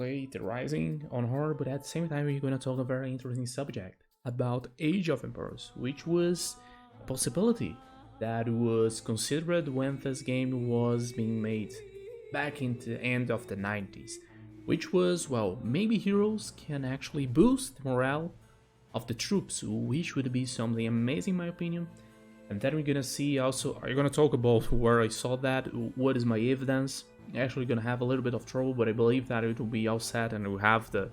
play The Rising on hard, but at the same time we're gonna talk a very interesting subject about Age of Empires, which was a possibility that was considered when this game was being made back in the end of the 90s, which was, well, maybe heroes can actually boost the morale of the troops, which would be something amazing in my opinion. And then we're gonna see also, I'm gonna talk about where I saw that, what is my evidence. Actually gonna have a little bit of trouble, but I believe that it will be all set and we'll have the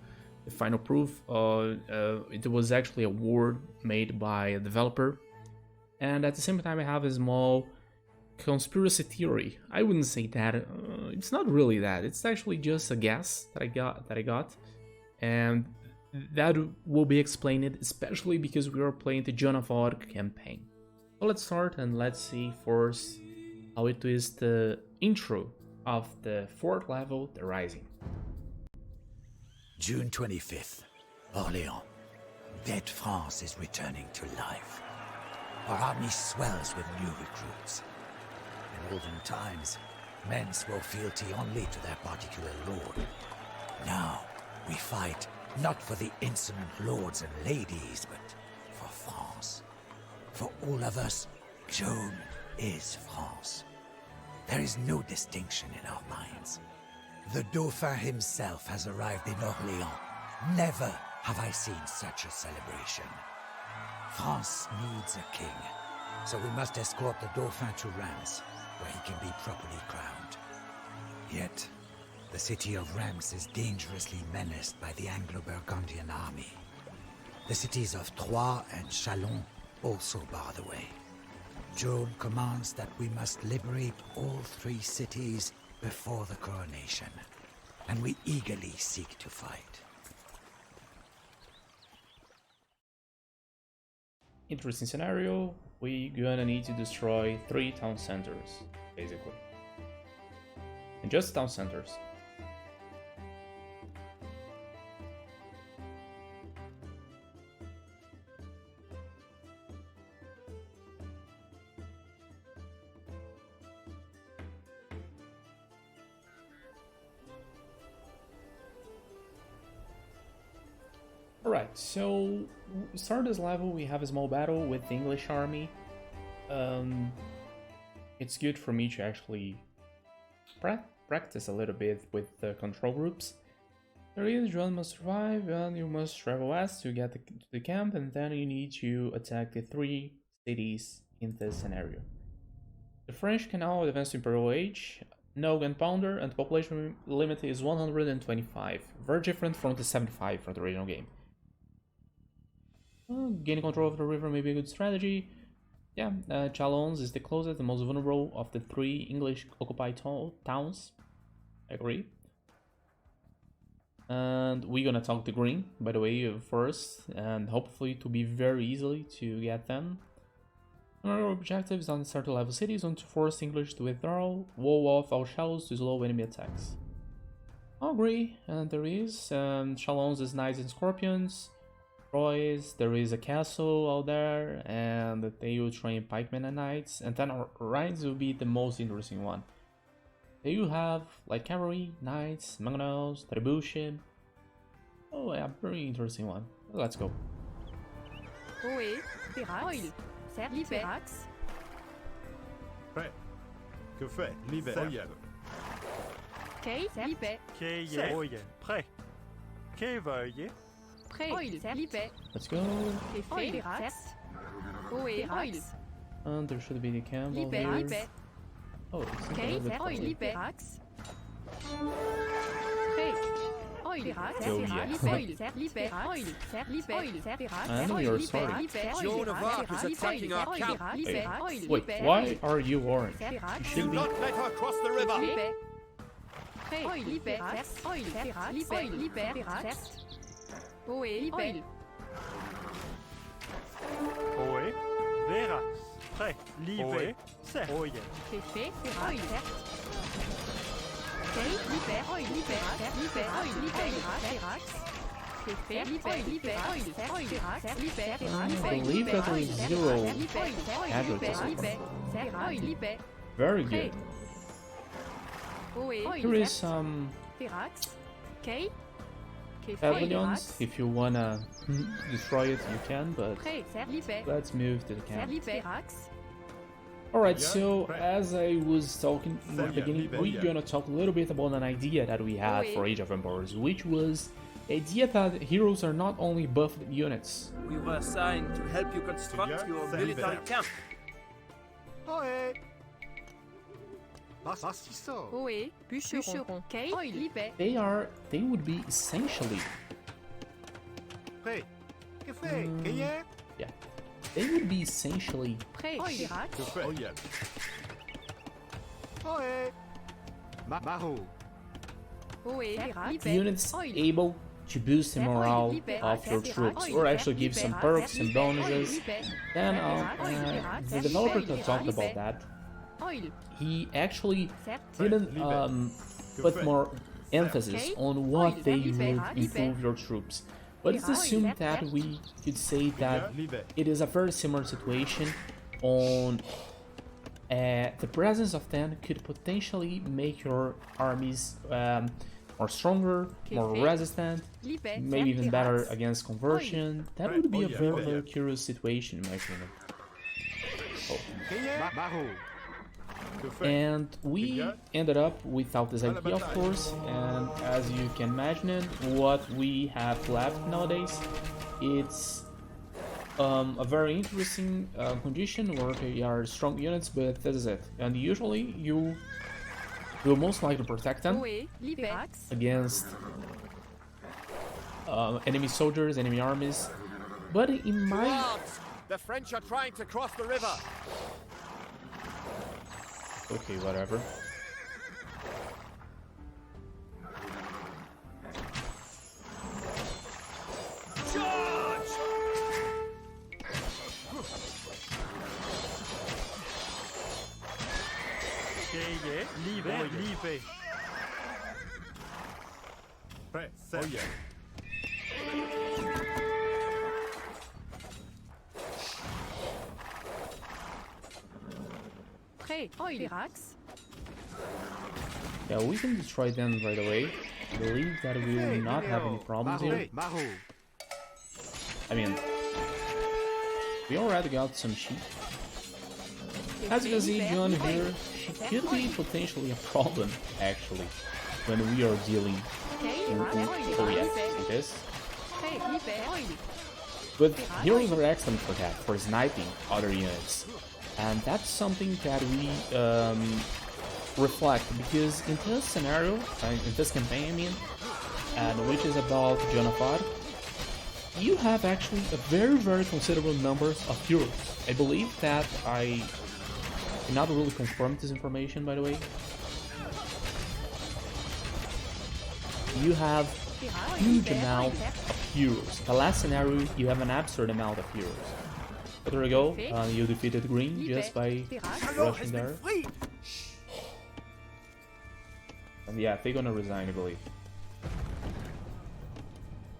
final proof. It was actually a word made by a developer. And at the same time I have a small conspiracy theory. I wouldn't say that, it's not really that, it's actually just a guess that I got. And that will be explained, especially because we are playing the Joan of Arc campaign. So let's start and let's see first how it is the intro of the 4th level, The Rising. June 25th, Orléans. Dead France is returning to life. Our army swells with new recruits. In olden times, men swore fealty only to their particular lord. Now, we fight not for the insolent lords and ladies, but for France. For all of us, Joan is France. There is no distinction in our minds. The Dauphin himself has arrived in Orléans. Never have I seen such a celebration. France needs a king, so we must escort the Dauphin to Rheims, where he can be properly crowned. Yet, the city of Rheims is dangerously menaced by the Anglo-Burgundian army. The cities of Troyes and Chalons also bar the way. Joan commands that we must liberate all 3 cities before the coronation, and we eagerly seek to fight. Interesting scenario, we're gonna need to destroy 3 town centers, basically. And just town centers. Alright, so start this level, we have a small battle with the English army. It's good for me to actually practice a little bit with the control groups. There is, Joan must survive and you must travel west to get to the camp, and then you need to attack the 3 cities in this scenario. The French can now advance to Imperial Age, no gunpowder, and the population limit is 125, very different from the 75 from the original game. Gaining control of the river may be a good strategy. Yeah, Chalons is the closest and most vulnerable of the 3 English-occupied towns. I agree. And we're gonna talk the green, by the way, first, and hopefully to be very easily to get them. Our objectives on certain level cities want to force English to withdraw, wall off our shallows to slow enemy attacks. I agree, and there is. Chalons is Knights and Scorpions. Troyes, there is a castle out there, and they will train pikemen and knights, and then Rheims will be the most interesting one. They will have like cavalry, knights, mangonels, trebuchet. Oh yeah, very interesting one. Let's go. Oe, Pirax, Liberax. Prêt. Que fait? Libère. Kay, Libé. Kay, prêt. Kay, veuillez. Prêt, Libé. Let's go. Pirax. Oe, Pirax. And there should be the camp over Libé, here. Libé. Oh, it's Kay, a little bit Liberax. Prêt. Pirax. Oh, yeah. And we are sorry. Joan of Arc is attacking our camp. Wait, why are you orange? You Do should be... not let her cross the river. Oe, Verax. Prêt. Libé. Certes. Oye. I believe that there is 0 advertisement. Very good. Here is some K. pavilions. If you wanna destroy it, you can, but Pré. Libé. let's move to the camp. Libé. Alright, so as I was talking in the beginning, we're gonna talk a little bit about an idea that we had for Age of Empires, which was the idea that heroes are not only buffed units. We were assigned to help you construct your military camp. Ohé. Maciço. Oé. Bûcheron. K. Libé. They would be essentially, Pré. Que fait? Rien? yeah, they would be essentially Pré. Que fait? Ohé. Maro. Oé. units able to boost the morale of your troops, or actually give some perks and bonuses. Then the developer that talked about that, Oil. he actually didn't put more emphasis on what they would improve your troops. But it's assumed that we could say that it is a very similar situation on the presence of them could potentially make your armies more stronger, more resistant, maybe even better against conversion. That would be a very, very curious situation in my opinion. Maro. And we ended up without this idea, of course, and as you can imagine, what we have left nowadays, it's a very interesting condition where they are strong units, but this is it. And usually you will most likely protect them against enemy soldiers, enemy armies, but in my... Guards! The French are trying to cross the river. Okay, whatever. Charge! Libé. Pré. Ohé. Pré. Oil. Yeah, we can destroy them right away. I believe that we will not have any problems here. Maro. I mean, we already got some sheep. As you can see, Joan here, she could be potentially a problem, actually, when we are dealing with... Oh yes, see this? But heroes are excellent for that, for sniping other units. And that's something that we reflect, because in this scenario, in this campaign I mean, and which is about Joan of Arc, you have actually a very, very considerable numbers of heroes. I believe that I cannot really confirm this information, by the way. You have a huge amount of heroes. The last scenario, you have an absurd amount of heroes. But there we go, you defeated Green just by rushing there. And yeah, they're gonna resign, I believe.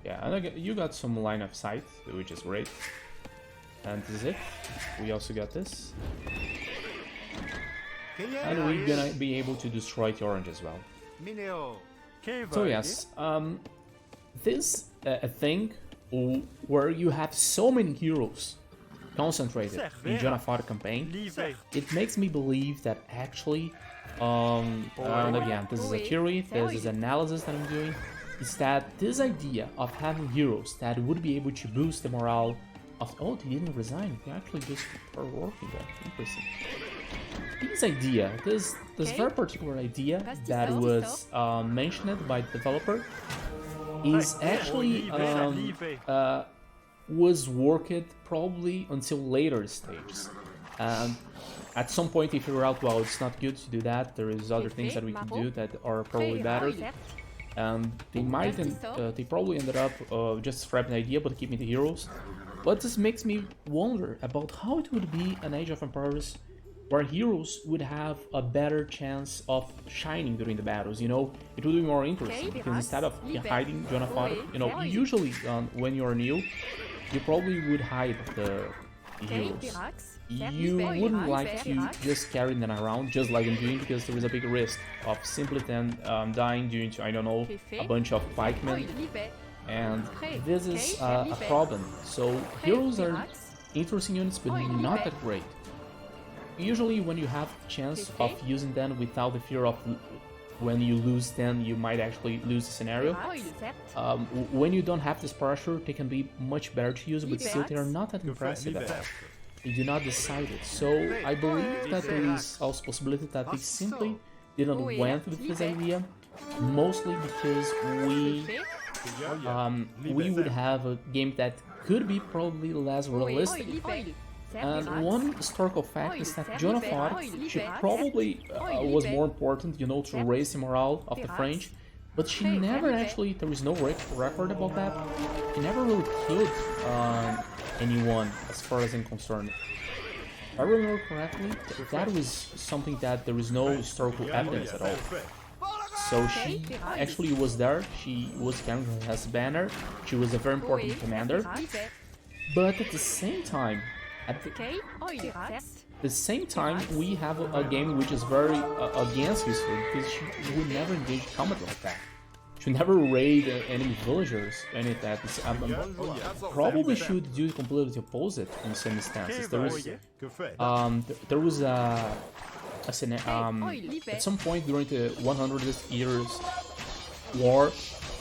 Yeah, and you got some line of sight, which is great. And this is it. We also got this. And we're gonna be able to destroy the orange as well. So yes, this thing where you have so many heroes concentrated in Joan of Arc campaign, it makes me believe that actually, and again, this is a theory, this is analysis that I'm doing, is that this idea of having heroes that would be able to boost the morale of... Oh, they didn't resign, they actually just are working there. Interesting. This idea, this very particular idea that was mentioned by the developer is actually was worked probably until later stages. At some point they figure out, well, it's not good to do that, there is other things that we can do that are probably better. And they they probably ended up just scrapping the idea but keeping the heroes. But this makes me wonder about how it would be an Age of Empires where heroes would have a better chance of shining during the battles, you know? It would be more interesting, because instead of hiding Joan of Arc, you know, usually when you're new, you probably would hide heroes. You wouldn't like to just carry them around just like I'm doing, because there is a big risk of simply then dying due to, I don't know, a bunch of pikemen, and this is a problem. So heroes are interesting units, but not that great. Usually when you have the chance of using them without the fear of when you lose them you might actually lose the scenario, when you don't have this pressure they can be much better to use, but still they are not that impressive at all. They do not decide it. So I believe that there is also possibility that they simply didn't went with this idea, mostly because we would have a game that could be probably less realistic. And one historical fact is that Joan of Arc, she probably was more important, you know, to raise the morale of the French, but she never actually, there is no record about that, she never really killed anyone as far as I'm concerned. If I remember correctly, that was something that there is no historical evidence at all. So she actually was there, she was carrying her as a banner, she was a very important commander, but at the same time, we have a game which is very against history, because she would never engage combat like that. She would never raid enemy villagers, any of that. Probably should do the completely opposite in some instances. There was at some point during the 100th years war,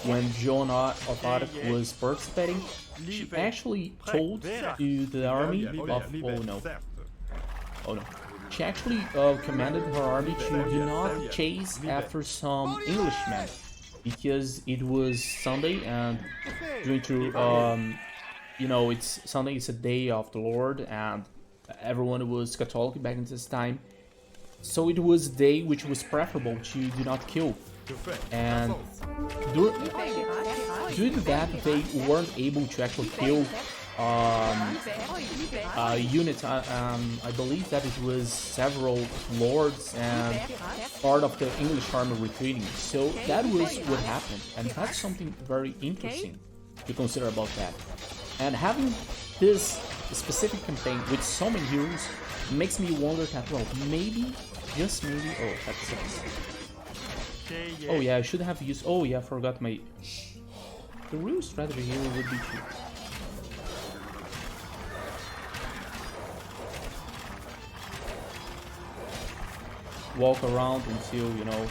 when Joan of Arc was participating, she actually told to the army of oh no, she actually commanded her army to do not chase after some Englishmen, because it was Sunday, and during to you know, it's Sunday, it's a day of the Lord, and everyone was Catholic back in this time, so it was a day which was preferable to do not kill. And due to that, they weren't able to actually kill units. I believe that it was several lords and part of the English army retreating. So that was what happened, and that's something very interesting to consider about that. And having this specific campaign with so many heroes makes me wonder that, well, maybe, just maybe, oh, that's it. Oh yeah, I should have used, oh yeah, I forgot my, the real strategy here would be to walk around until, you know,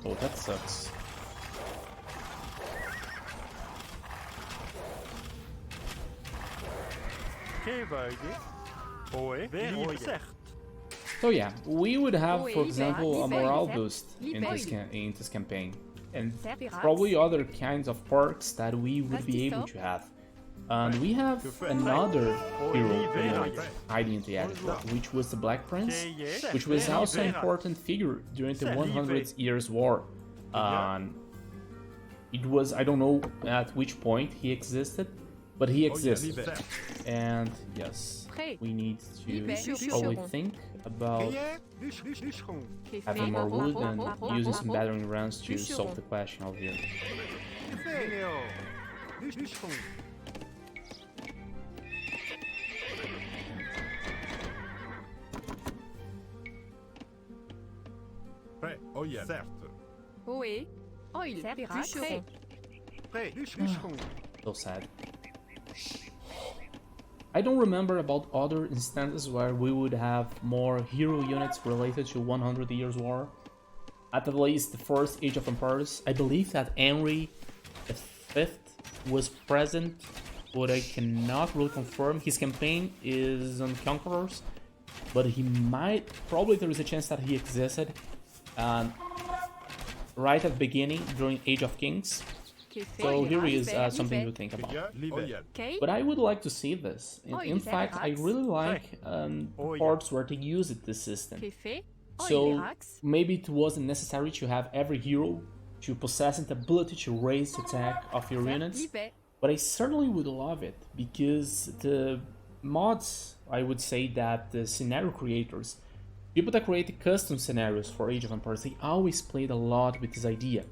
oh, that sucks. So yeah, we would have, for example, a morale boost in this campaign, and probably other kinds of perks that we would be able to have. And we have another hero hiding in the attic, which was the Black Prince, which was also an important figure during the 100 Years' War. It was, I don't know at which point he existed, but he existed. And yes, we need to probably think about having more wood and using some battering rams to solve the question over here. Oh yeah. Ohé. Oil. Bûcheron. So sad. I don't remember about other instances where we would have more hero units related to 100 Years' War. At least the first Age of Empires. I believe that Henry V was present, but I cannot really confirm. His campaign is on Conquerors, but he might, probably there is a chance that he existed right at the beginning during Age of Kings. So here is something to think about. But I would like to see this. In fact, I really like parts where they used this system. So maybe it wasn't necessary to have every hero to possessing the ability to raise the attack of your units, but I certainly would love it because the mods, I would say that the scenario creators, people that create custom scenarios for Age of Empires, they always played a lot with this idea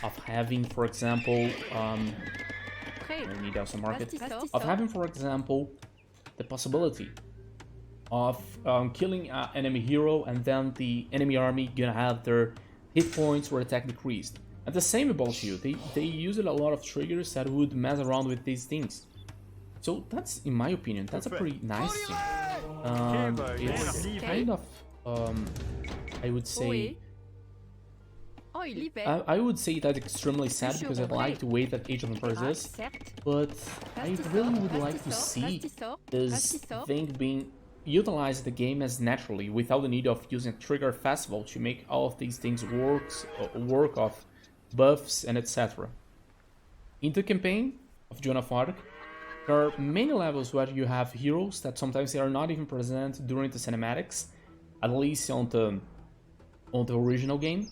of having, for example, I need also market, of having, for example, the possibility of killing an enemy hero and then the enemy army gonna have their hit points or attack decreased. And the same about you, they used a lot of triggers that would mess around with these things. So that's, in my opinion, that's a pretty nice thing. It's kind of, I would say, I would say that's extremely sad because I like the way that Age of Empires is, but I really would like to see this thing being utilized the game as naturally without the need of using a trigger festival to make all of these things work of buffs and etc. In the campaign of Joan of Arc, there are many levels where you have heroes that sometimes they are not even present during the cinematics, at least on the original game,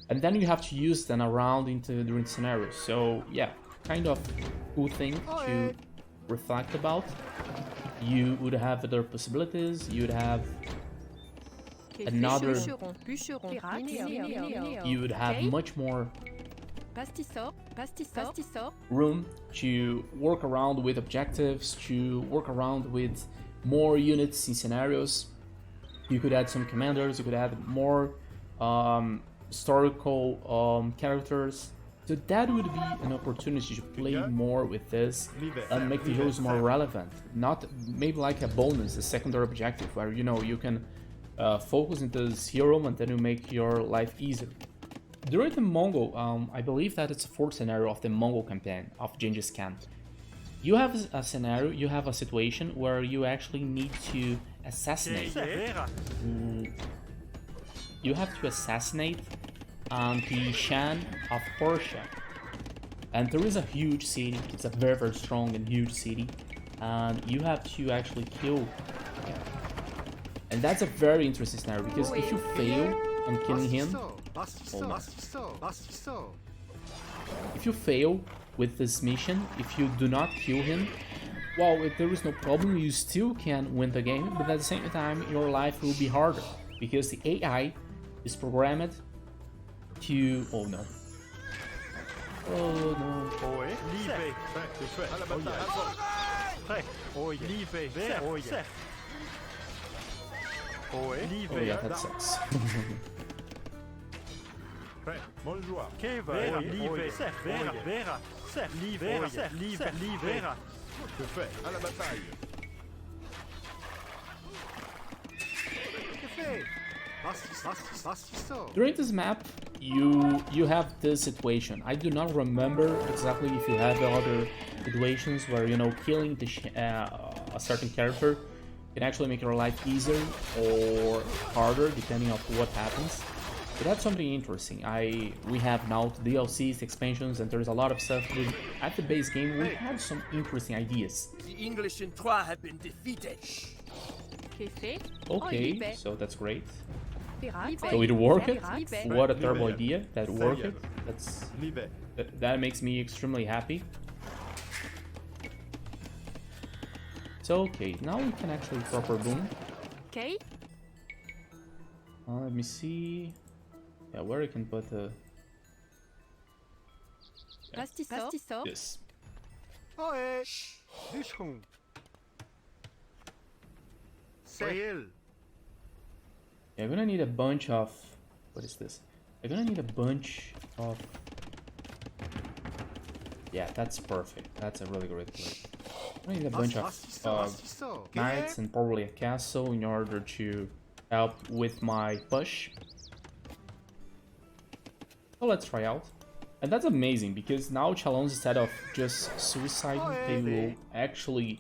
and then you have to use them around during the scenarios. So yeah, kind of cool thing to reflect about. You would have other possibilities, you'd have another, you would have much more room to work around with objectives, to work around with more units in scenarios. You could add some commanders, you could add more historical characters. So that would be an opportunity to play more with this and make the heroes more relevant. Not maybe like a bonus, a secondary objective where you can focus on this hero and then you make your life easier. During the Mongol, I believe that it's the fourth scenario of the Mongol campaign of Genghis Khan. You have a scenario, you have a situation where you actually need to assassinate. You have to assassinate the Shan of Persia. And there is a huge city, it's a very, very strong and huge city. And you have to actually kill him. And that's a very interesting scenario because if you fail on killing him, if you fail with this mission, if you do not kill him, well, if there is no problem, you still can win the game, but at the same time, your life will be harder because the AI is programmed to... Oh no. Oh no. Oh yeah, that sucks. During this map, you have this situation. I do not remember exactly if you have other situations where killing a certain character can actually make your life easier or harder depending on what happens. But that's something interesting. We have now the DLCs, expansions, and there's a lot of stuff. At the base game, we had some interesting ideas. The English in Troyes have been defeated. Okay, so that's great. So it worked. What a terrible idea. That worked. That makes me extremely happy. So okay, now we can actually proper boom. Okay. Let me see. Yeah, where I can put the... This. Yeah, I'm gonna need a bunch of... What is this? I'm gonna need a bunch of... Yeah, that's perfect. That's a really great play. I need a bunch of knights and probably a castle in order to help with my push. So let's try out. And that's amazing because now Chalons, instead of just suicide, they will actually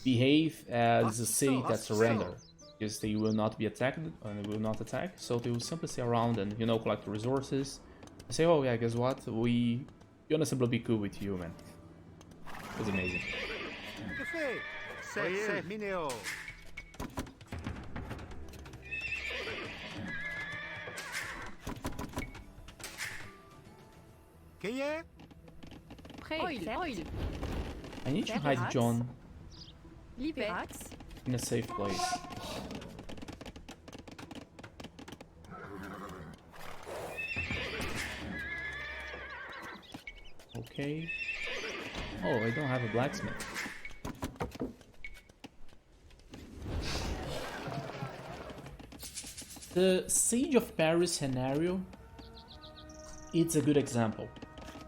behave as a city that surrender. Because they will not be attacked and they will not attack, so they will simply stay around and collect the resources. And say, oh yeah, guess what? We gonna simply be cool with you, man. It's amazing. Quem é? Prêt. Oil. I need to hide Joan Liberax. in a safe place. Okay. Oh, I don't have a blacksmith. The Siege of Paris scenario, it's a good example.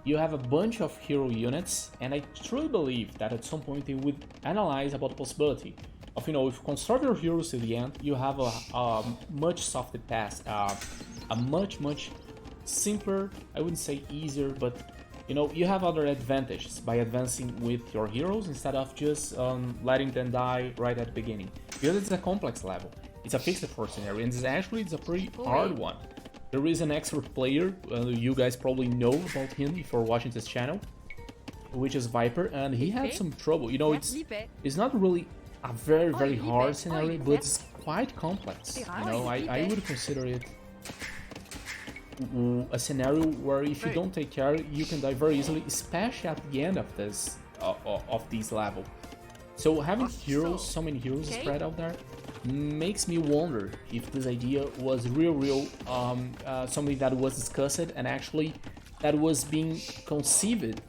You have a bunch of hero units, and I truly believe that at some point they would analyze about the possibility of, if you construct your heroes to the end, you have a much softer path, a much simpler, I wouldn't say easier, but you have other advantages by advancing with your heroes instead of just letting them die right at the beginning. Because it's a complex level. It's a fixed force scenario, and it's a pretty hard one. There is an expert player, you guys probably know about him if you're watching this channel, which is Viper, and he had some trouble. It's not really a very hard scenario, but it's quite complex. I would consider it a scenario where if you don't take care, you can die very easily, especially at the end of this level. So having heroes, so many heroes spread out there, makes me wonder if this idea was real something that was discussed and actually that was being conceived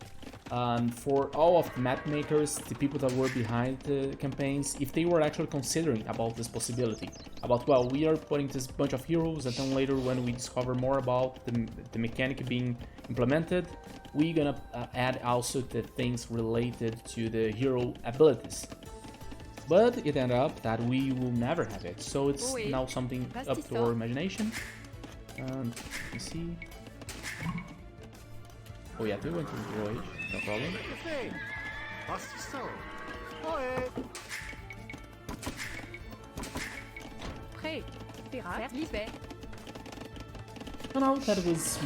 for all of the map makers, the people that were behind the campaigns, if they were actually considering about this possibility. About, well, we are putting this bunch of heroes, and then later when we discover more about the mechanic being implemented, we're gonna add also the things related to the hero abilities. But it ended up that we will never have it, so it's now something up to our imagination. And you see. Oh yeah, they went to the Age, no problem. Prêt. Pirates. Libère. So now that was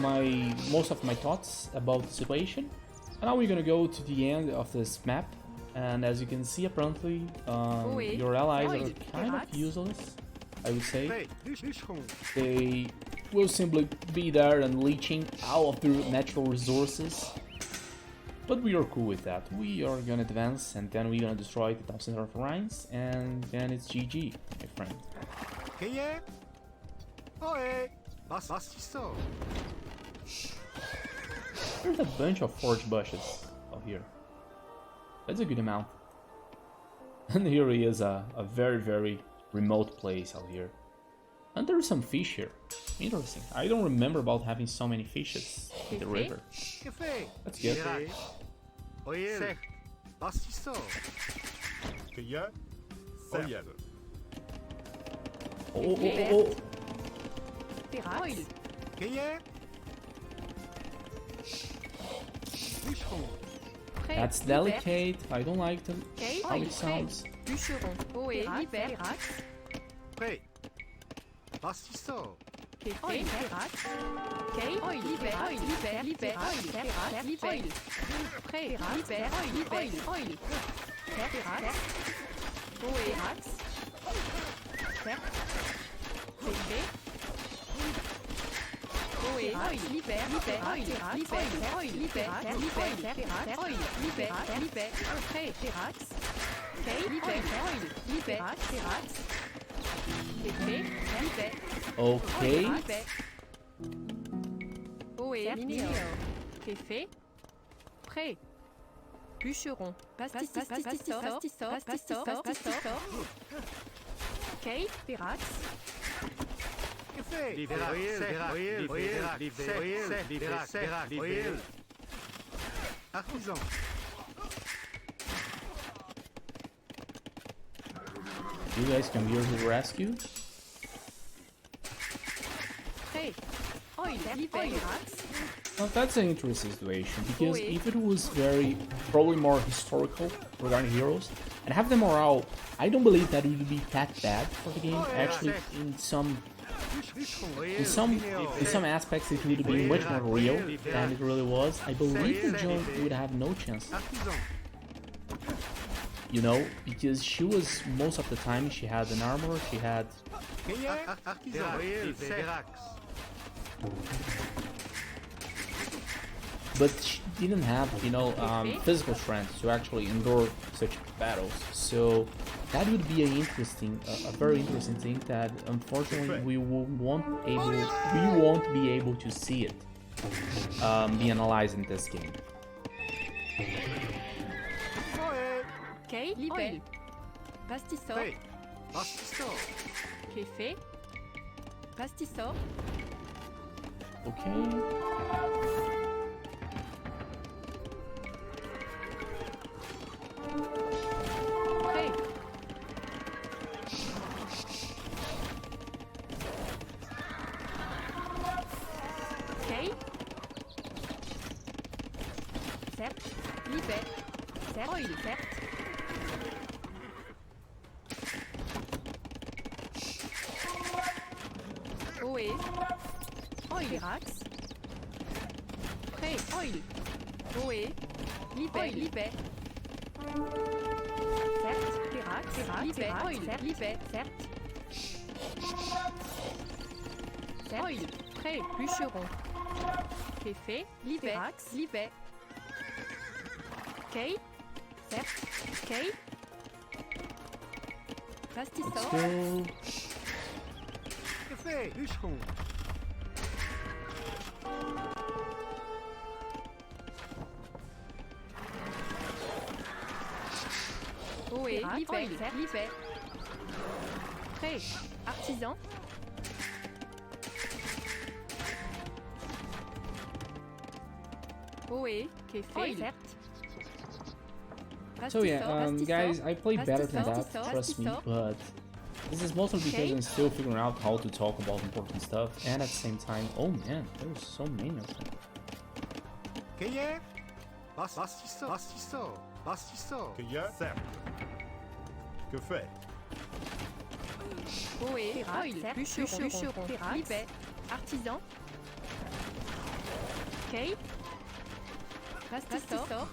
most of my thoughts about the situation. And now we're gonna go to the end of this map. And as you can see, apparently, your allies are kind of useless, I would say. They will simply be there and leeching all of their natural resources. But we are cool with that. We are gonna advance, and then we're gonna destroy the town center of Rheims, and then it's GG, my friend. There's a bunch of forge bushes out here. That's a good amount. And here he is, a very remote place out here. And there's some fish here. Interesting. I don't remember about having so many fishes in the river. That's good. Oh. Pirates. That's delicate. I don't like how it sounds. Bûcheron. Liberax. Prêt. Bastisseur. Liberax. Libère. Prêt. Libère. Liberax. Okay. Fait. Prêt. Bûcheron. Pastisseur. Okay. Pirax. Artisan. You guys come here to rescue. Hey, Well, that's an interesting situation, because if it was probably more historical regarding heroes, and have the morale, I don't believe that it would be that bad for the game. Actually, in some aspects it would be much more real than it really was. I believe that Joan would have no chance. Because she was, most of the time, she had an armor, she had... but she didn't have, physical strength to actually endure such battles. So that would be a very interesting thing that unfortunately won't be able to see it be analyzed in this game. Okay, libelle. Pastisor. Prêt. Pastisor. Café. Pastisor. Okay. Prêt. Okay. Certes. Libelle. Certes. Oil. Certes. Oe. Oil. Pirax. Prêt. Oil. Oe. Libelle. Libelle. Certes. Pirax. Libelle. Oil. Certes. Libelle. Certes. Certes. Oil. Prêt. Bûcheron. Café. Libelle. Pirax. Libelle. Kay. Certes. Kay. Let's Pastisor. go. Que fait, bûcheron? Oe. Libelle. Certes. Libelle. Prêt. Artisan. Oe. Café. Certes. So yeah, Pastisor. guys, I play better than that, Pastisor. trust me, Pastisor. but this is mostly because Okay. I'm still figuring out how to talk about important stuff, and at the same time, oh man, there's so many of them. Cueillère. Pastisor. Pastisor. Pastisor. Cueilleur. Certes. Que fait? Oe. Oil. Bûcheron. Libelle. Artisan. Kay. Pastisor.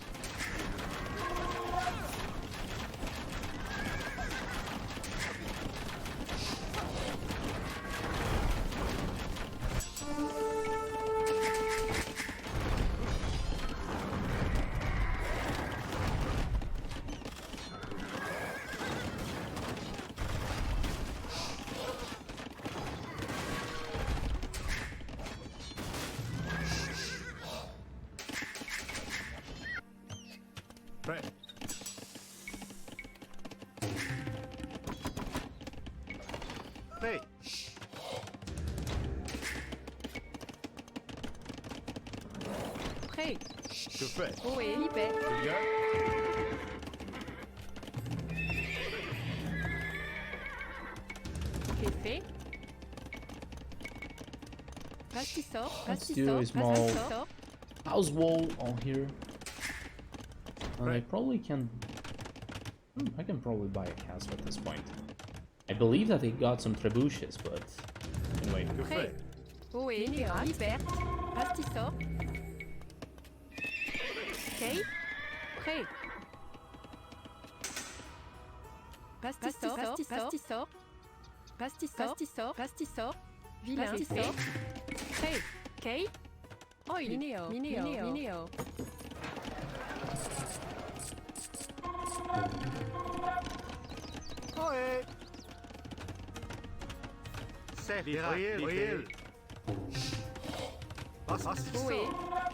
Prêt. Prêt. Prêt. Que fait? Oe. Libelle. Cueilleur. Café. Pastisor. Let's do a small- Pastisor. House wall on here. And I Right. probably can... I can probably buy a castle at this point. I believe that they got some trebuchets, but... Anyway. Que Prêt. fait? Oe. Libelle. Pastisor. Kay. Prêt. Pastisor. Pastisor. Pastisor. Pastisor. Vilain. Pastisor. Prêt. Kay. Oil. Linéo. Ohé. C'est Royal. Pastisor. Oe.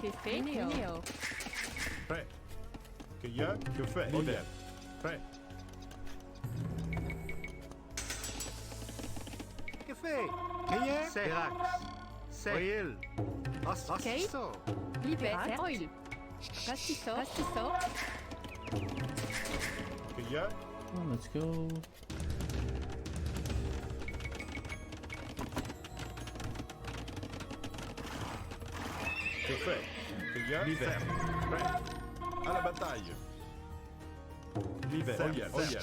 Café. Linéo. Prêt. Cueilleur. Que fait? Libelle. Prêt. Que fait? Cueillère. Pirax. C'est Royal. Pastisor. Libelle. Oil. Pastisor. Cueilleur. Oh, let's go. Que fait? Cueilleur. L'hiver. Prêt. À la bataille. L'hiver. Royal. Royal.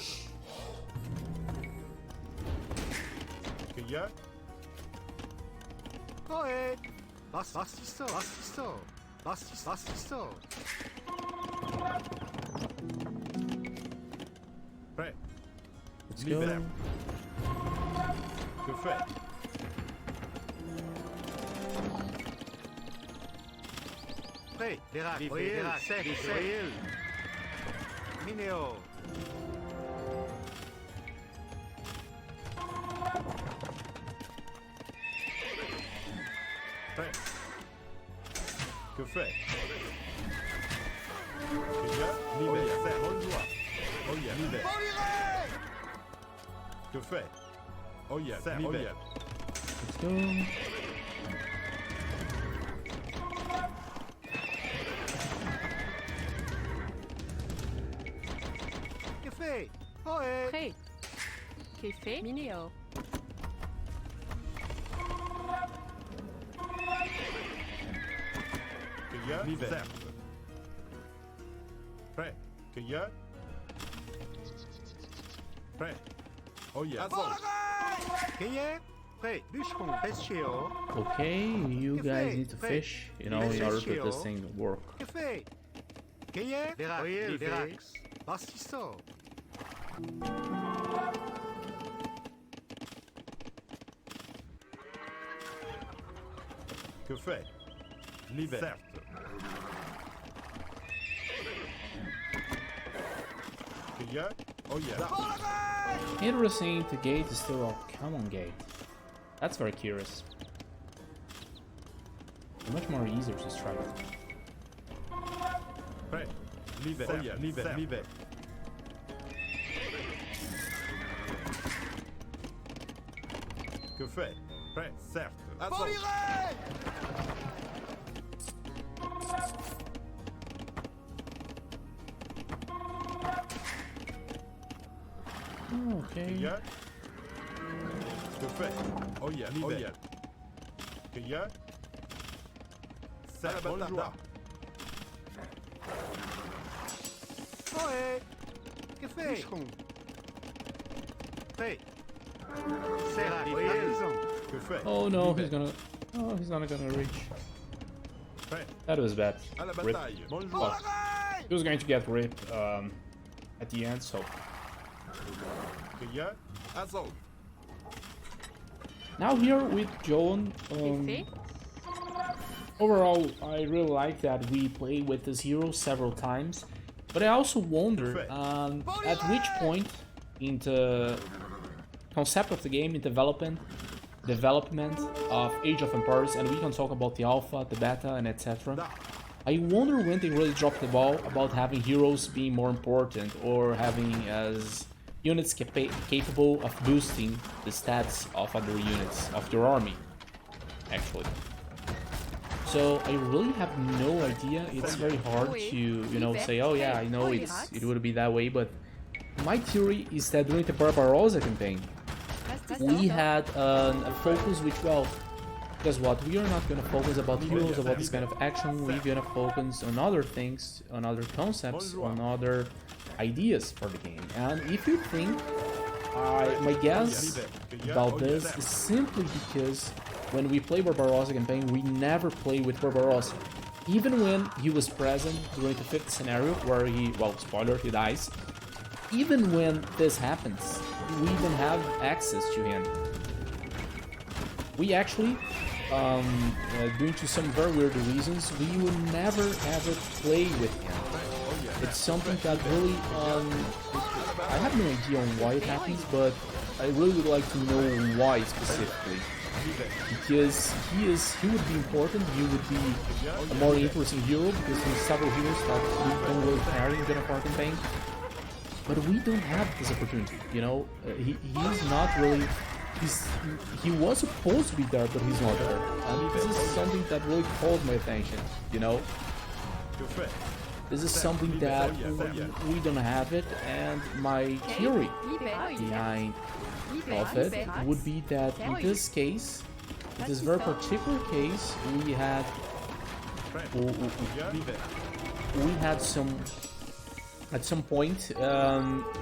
Cueilleur. Ohé. Pastisor. Prêt. Let's L'hiver. go. Que fait? fait. Voyelle, sec, voyelle. Minéo. Prêt. Que fait? Que y a? Libère. Bonjour. Oh yeah, libère. Que fait? Oh yeah, libère. Let's go. Que fait? Ohé. Prêt. Que fait? Minéo. Que y a? Libère. Prêt. Que y a? Prêt. Oh yeah. Que y est? Prêt. Bûcheron. Pesceo. Okay, you guys need to fish, you know, in order for this thing to work. Que fait? Que y est? Voyelle, Verax. Bastisso. Que fait? Libère. Certes. Que y a? Oh yeah. Interesting, the gate is still a common gate. That's very curious. Much more easier to strike. Prêt. Libère. Oh yeah, libère, libère. Que fait? Prêt. Certes. Assaut. Okay. Que y a? Que fait? Oh yeah, libère. Oh yeah. Que y a? Certes. Bonjour. Ohé. Que fait? Bûcheron. Prêt. Serra. Voyelle. Que fait? Oh no, he's gonna... Oh, he's not gonna reach. Prêt. That was bad. À la Rip. bataille. Bonjour. Well, he was going to get ripped at the end, so... Que y a? Assaut. Now here with Joan, Que fait? overall, I really like that we play with this hero several times, but I also wonder at which point in the concept of the game, in development of Age of Empires, and we can talk about the alpha, the beta, and etc. I wonder when they really dropped the ball about having heroes being more important or having as units capable of boosting the stats of other units of your army, actually. So I really have no idea. It's very hard to, you know, say, oh yeah, I know it would be that way, but my theory is that during the Barbarossa campaign, we had a focus which, well, guess what? We are not gonna focus about heroes, about this kind of action. We're gonna focus on other things, on other concepts, on other ideas for the game. And if you think, my guess about this is simply because when we play Barbarossa campaign, we never play with Barbarossa. Even when he was present during the 5th scenario, where he, well, spoiler, he dies. Even when this happens, we don't have access to him. We actually, due to some very weird reasons, we will never ever play with him. It's something that really, I have no idea on why it happens, but I really would like to know why specifically. Because he would be important, he would be a more interesting hero, because there's several heroes that we don't really carry in the campaign. But we don't have this opportunity, you know? He's not really... he was supposed to be there, but he's not there. And this is something that really called my attention, you know? This is something that we don't have it, and my theory behind of it would be that in this case, in this very particular case, we had some, at some point,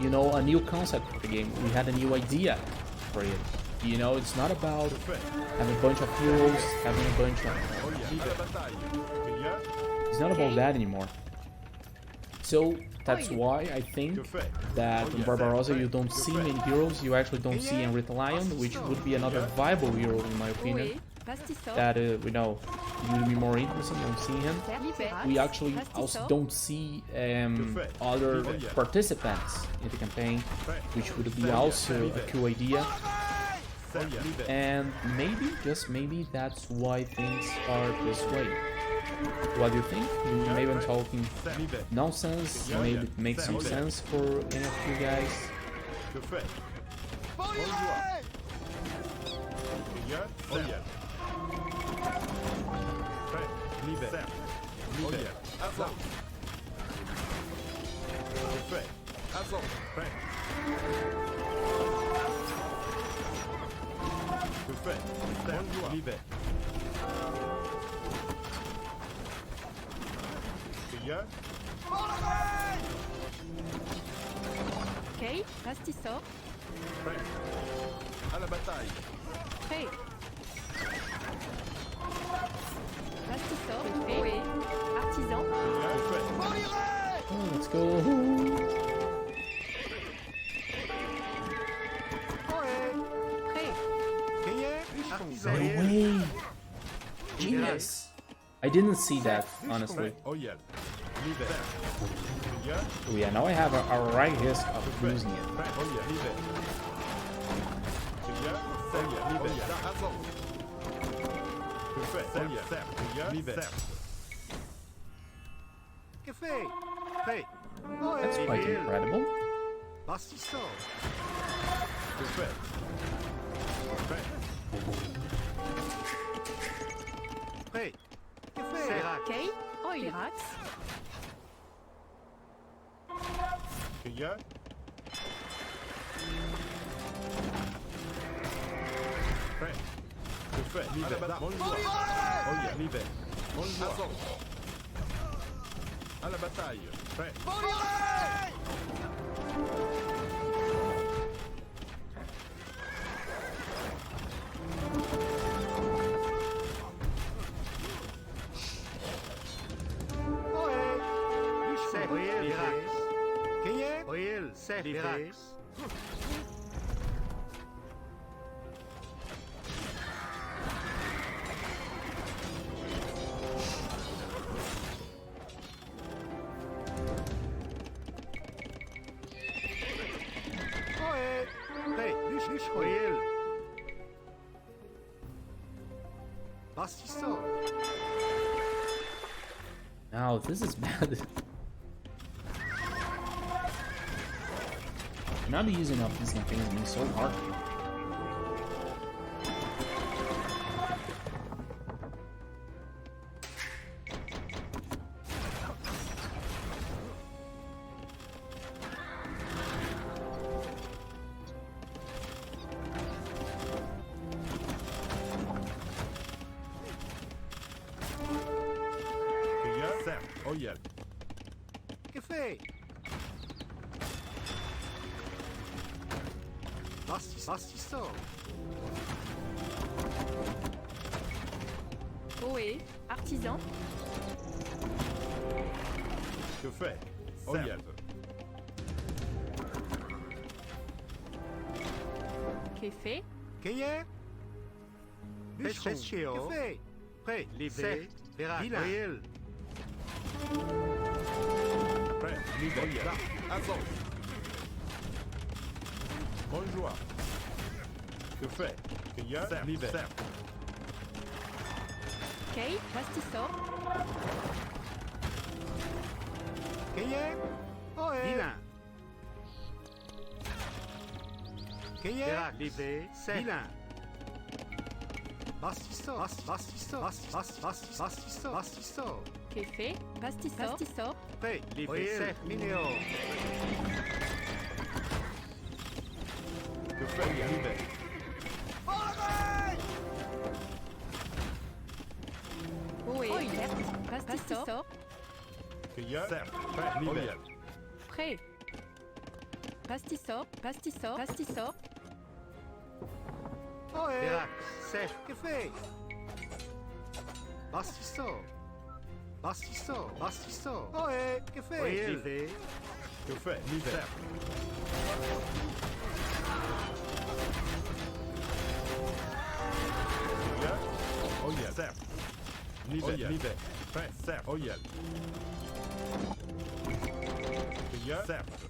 you know, a new concept for the game. We had a new idea for it. You know, it's not about having a bunch of heroes, having a bunch of... It's not about that anymore. So that's why I think that in Barbarossa you don't see many heroes, you actually don't see Henry the Lion, which would be another viable hero in my opinion. Pastisseur. that we know will be more interesting on seeing him. Libère. We actually also don't see other participants in the campaign, which would be also a cool idea. And maybe, just maybe, that's why things are this way. What do you think? Maybe I'm talking nonsense, maybe it makes some sense for any of you guys. Ok, pastisseur. À la bataille. Prêt. Pastisseur. Oui. Artisan. Oh, let's go. Prêt. No way! Genius! I didn't see that, honestly. Oh yeah. Oh yeah, now I have a right risk of losing it. That's quite incredible. Ok. Oirax. À la bataille. Prêt. Now, this is bad. Now the using of these campaigns is being so hard. Oh yeah. Oé. Artisan. Que fait? Oh yeah. Qu'est fait. Prêt, livré, vilain. Prêt. Libre. Assaut. Bonjour. Que fait? Que y a? Libre. Ok. Pastisseur. Vilain. Livré, vilain. Bastisseur. Qu'est fait. Pastisseur. Pastisseur. Prêt, livré, minéo. Que fait? Libre. Oé. Pastisseur. Que y a? Prêt. Libre. Prêt. Pastisseur. Pastisseur. Pastisseur. Verax, sec, que fait? Bastisseur. Ohé, que fait? Livré. Que fait? Libre. Que y a? Oh yeah. Certes. L'hiver. Prêt. Certes. Oh yeah. Payeur. Certes.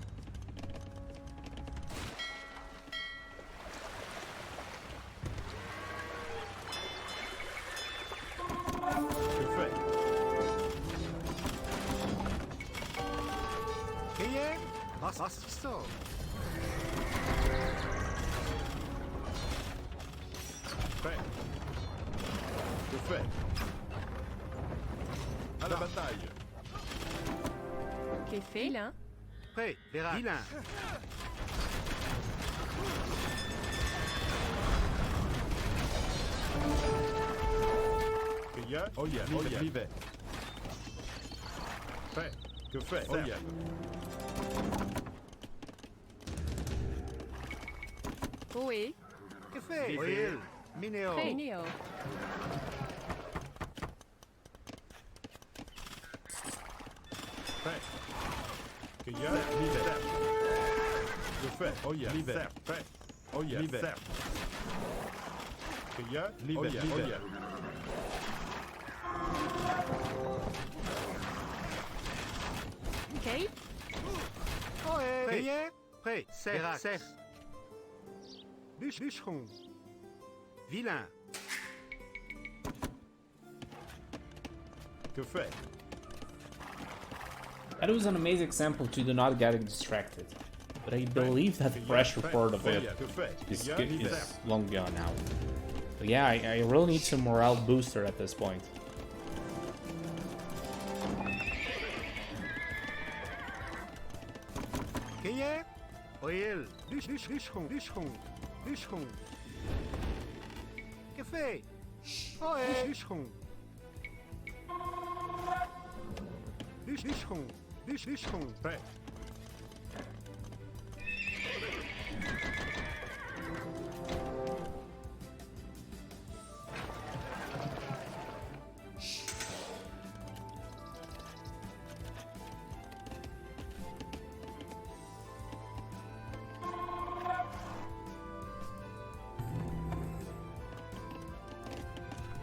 Que fait? Payé? Bastisso. Prêt. Que fait? À la bataille. Que fait? Vilain. Prêt. Vilain. Payeur. Oh yeah. L'hiver. Prêt. Que fait? Oh yeah. Oé. Que fait? Oil. Mineo. Prêt. Minéo. Prêt. Payeur. L'hiver. Que fait? Oh yeah. L'hiver. Prêt. Oh yeah. L'hiver. Payeur. L'hiver. Oh yeah. Ok. Ohé. Payé? Prêt. Cerf. Bûcheron. Vilain. Que fait? That was an amazing example to do not get distracted. But I believe that the pressure part of it is long gone now. But yeah, I really need some morale booster at this point. Payé? Oil. Bûcheron. Que fait? Ohé. Bûcheron. Prêt.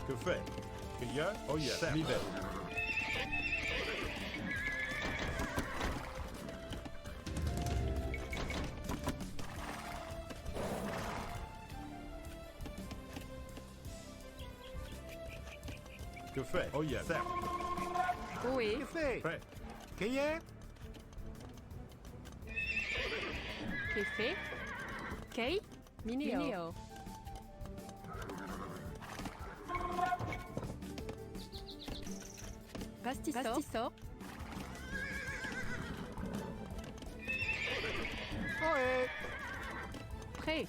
Que fait? Payeur. Oh yeah. L'hiver. Que fait? Oh yeah. Certes. Oé. Que fait? Prêt. Payé? Que fait? Kay. Minéo. Pastisso. Ohé. Prêt.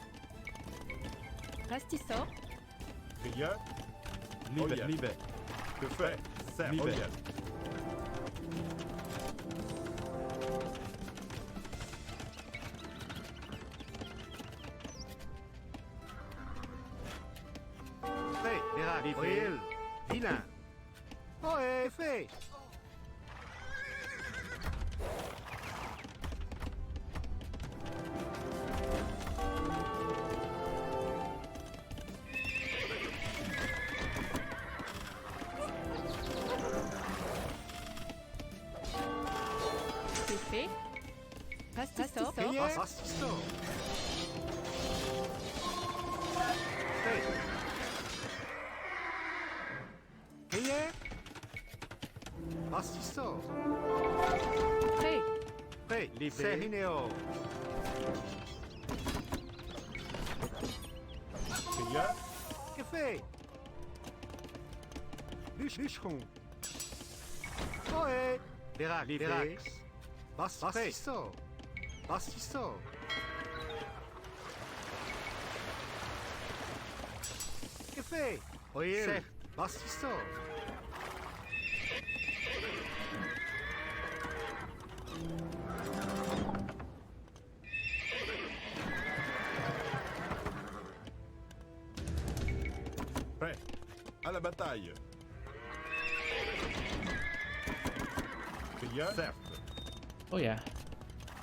Pastisso. Payeur. L'hiver. L'hiver. Que fait? Certes. Oh yeah. Prêt. Oil. Vilain. Ohé. Que fait? Que fait? Pastisso. Payé? Bastisso. Prêt. Payé? Bastisso. Prêt. Prêt. Mineo. Payeur. Que fait? Bûcheron. Ohé. Verax. Bastisso. Que fait? Oil. Bastisso. Prêt. À la bataille. Payeur. Certes. Oh yeah.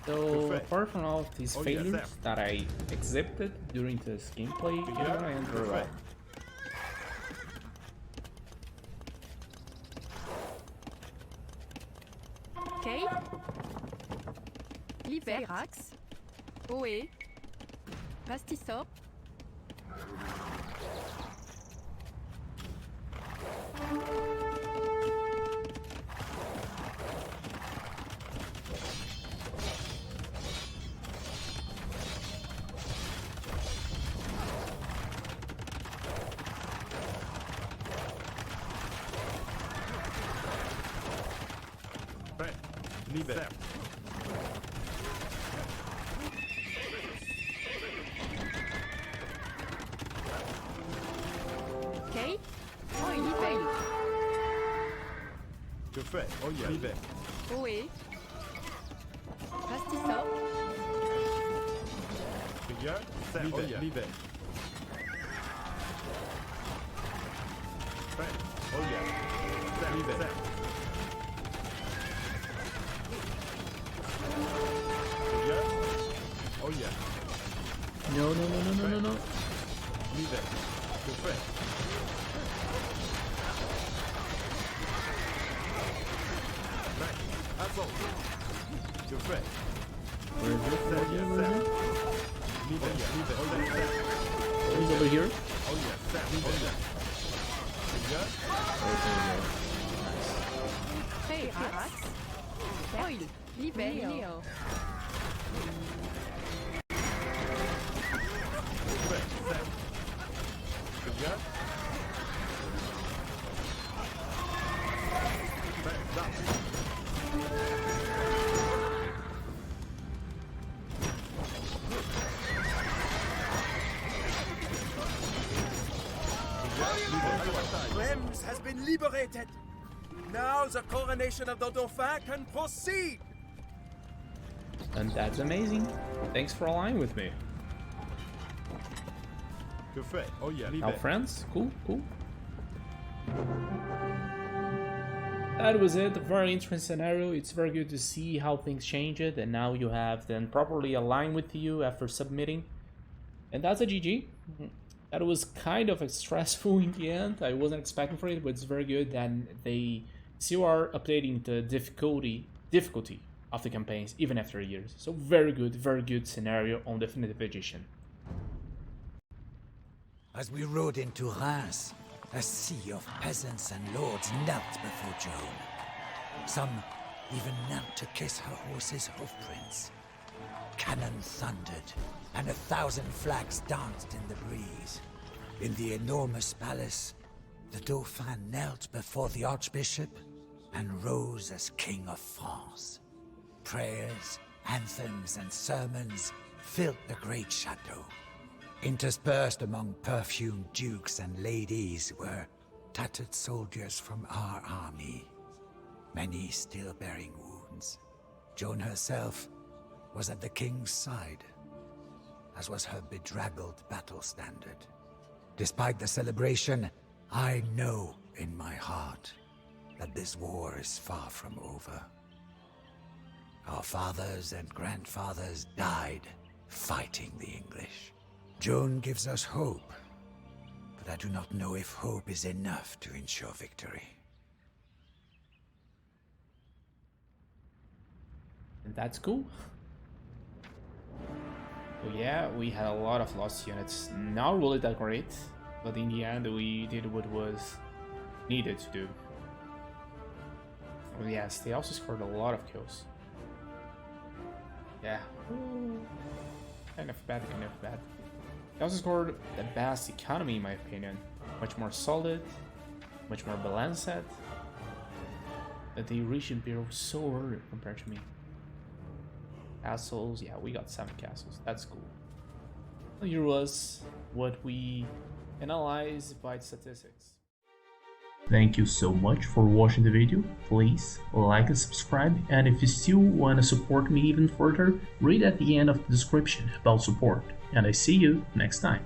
So Perfect. apart from all of these Oh, yeah, failures Sam. that I exhibited during this gameplay, Yeah, I went very well. perfect. Kay. Liber. Rax. Oé. Pastissop. Prêt. Libère. Kay. Oé. Liber. Que fait? Oh yeah. Libère. Oé. Pastissop. Cueilleur. Serre. Oh yeah. Libère. Prêt. Oh yeah. Serre. Libère. Serre. Cueilleur. Oh yeah. No, no, no, no, no, no, no. Libère. Que fait? Prêt. Assaut. Que fait? Where is it? Where is it? Where is it? Libère. Libère. Oh yeah. Serre. He's over here. Oh yeah. Serre. Oh yeah. Cueilleur. Kay. Rax. Oil. Liber. Leo. Prêt. Serre. Cueilleur. Prêt. Là. Rheims has been liberated. Now the coronation of the Dauphin can proceed. And that's amazing. Thanks for aligning with me. Que fait? Oh yeah. Now Libère. friends, cool, cool. That was it, a very interesting scenario. It's very good to see how things changed and now you have them properly aligned with you after submitting. And that's a GG. That was kind of stressful in the end. I wasn't expecting for it, but it's very good that they still are updating the difficulty of the campaigns even after years. So very good scenario on Definitive Edition. As we rode into Rheims, a sea of peasants and lords knelt before Joan. Some even knelt to kiss her horse's hoofprints. Cannon thundered, and 1,000 flags danced in the breeze. In the enormous palace, the Dauphin knelt before the Archbishop and rose as King of France. Prayers, anthems, and sermons filled the great chateau. Interspersed among perfumed dukes and ladies were tattered soldiers from our army, many still bearing wounds. Joan herself was at the king's side, as was her bedraggled battle standard. Despite the celebration, I know in my heart that this war is far from over. Our fathers and grandfathers died fighting the English. Joan gives us hope, but I do not know if hope is enough to ensure victory. And that's cool. So yeah, we had a lot of lost units. Not really that great, but in the end we did what was needed to do. Oh yes, they also scored a lot of kills. Yeah. Kind of bad, kind of bad. They also scored the best economy in my opinion. Much more solid, much more balanced. But they reached Imperial so early compared to me. Castles, yeah, we got 7 castles. That's cool. Here was what we analyzed by statistics. Thank you so much for watching the video. Please like and subscribe, and if you still want to support me even further, read at the end of the description about support. And I see you next time.